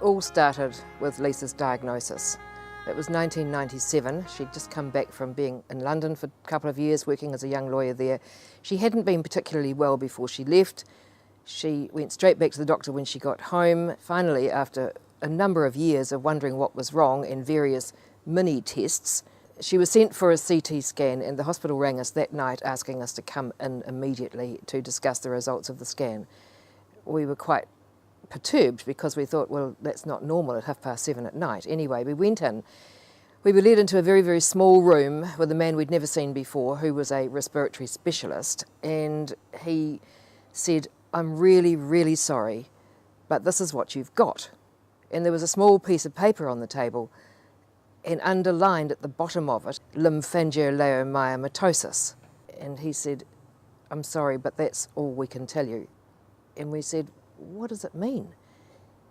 all started with Lisa's diagnosis. It was 1997. She'd just come back from being in London for a couple of years, working as a young lawyer there. She hadn't been particularly well before she left. She went straight back to the doctor when she got home. Finally, after a number of years of wondering what was wrong and various mini tests, she was sent for a CT scan, and the hospital rang us that night asking us to come in immediately to discuss the results of the scan. We were quite perturbed because we thought, well, that's not normal at 7:30 at night. Anyway, we went in. We were led into a very, very small room with a man we'd never seen before who was a respiratory specialist, and he said, "I'm really, really sorry, but this is what you've got." And there was a small piece of paper on the table, and underlined at the bottom of it, lymphangioliomyomatosis. And he said, "I'm sorry, but that's all we can tell you." And we said, "What does it mean?"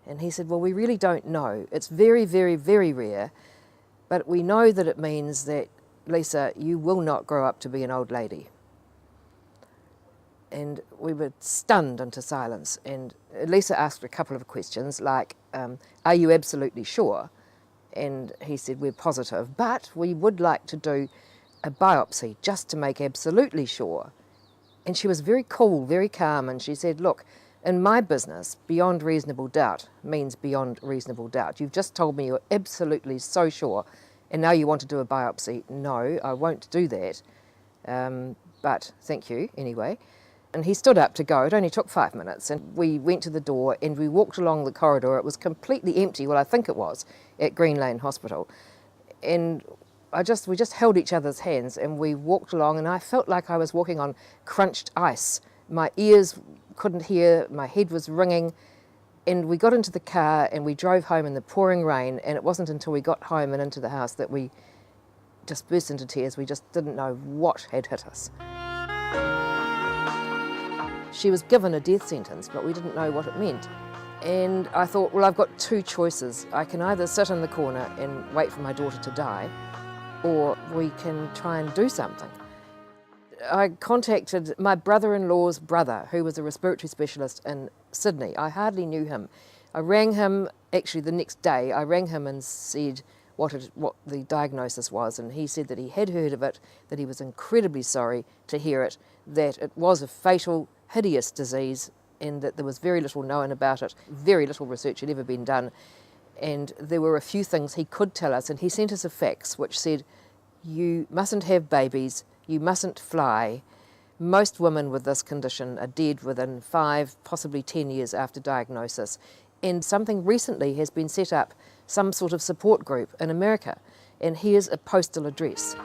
And he said, "Well, we really don't know. It's very, very, very rare, but we know that it means that, Lisa, you will not grow up to be an old lady." And we were stunned into silence. And Lisa asked a couple of questions like, "Are you absolutely sure?" And he said, "We're positive, but we would like to do a biopsy just to make absolutely sure." And she was very cool, very calm, and she said, "Look, in my business, beyond reasonable doubt means beyond reasonable doubt. You've just told me you're absolutely so sure, and now you want to do a biopsy. No, I won't do that, but thank you anyway." And he stood up to go. It only took 5 minutes, and we went to the door and we walked along the corridor. It was completely empty, well, I think it was, at Green Lane Hospital. And we just held each other's hands and we walked along, and I felt like I was walking on crunched ice. My ears couldn't hear, my head was ringing, and we got into the car and we drove home in the pouring rain, and it wasn't until we got home and into the house that we just burst into tears. We just didn't know what had hit us. She was given a death sentence, but we didn't know what it meant. And I thought, well, I've got two choices. I can either sit in the corner and wait for my daughter to die, or we can try and do something. I contacted my brother-in-law's brother, who was a respiratory specialist in Sydney. I hardly knew him. I rang him, actually the next day, I rang him and said what the diagnosis was, and he said that he had heard of it, that he was incredibly sorry to hear it, that it was a fatal, hideous disease, and that there was very little known about it, very little research had ever been done, and there were a few things he could tell us, and he sent us a fax which said, "You mustn't have babies, you mustn't fly. Most women with this condition are dead within 5, possibly 10 years after diagnosis. And something recently has been set up, some sort of support group in America. And here's a postal address."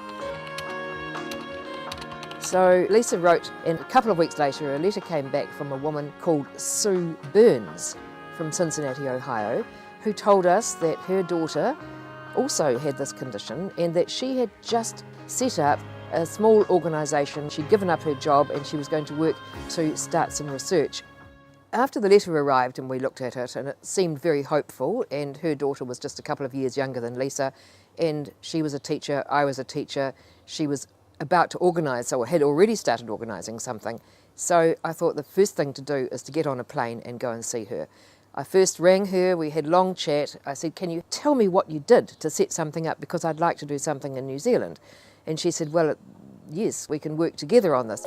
So Lisa wrote, and a couple of weeks later a letter came back from a woman called Sue Burns from Cincinnati, Ohio, who told us that her daughter also had this condition and that she had just set up a small organisation. She'd given up her job and she was going to work to start some research. After the letter arrived and we looked at it, and it seemed very hopeful, and her daughter was just a couple of years younger than Lisa, and she was a teacher, I was a teacher, she was about to organise, or had already started organising something. So I thought the first thing to do is to get on a plane and go and see her. I first rang her, we had a long chat. I said, "Can you tell me what you did to set something up, because I'd like to do something in New Zealand?" And she said, "Well, yes, we can work together on this."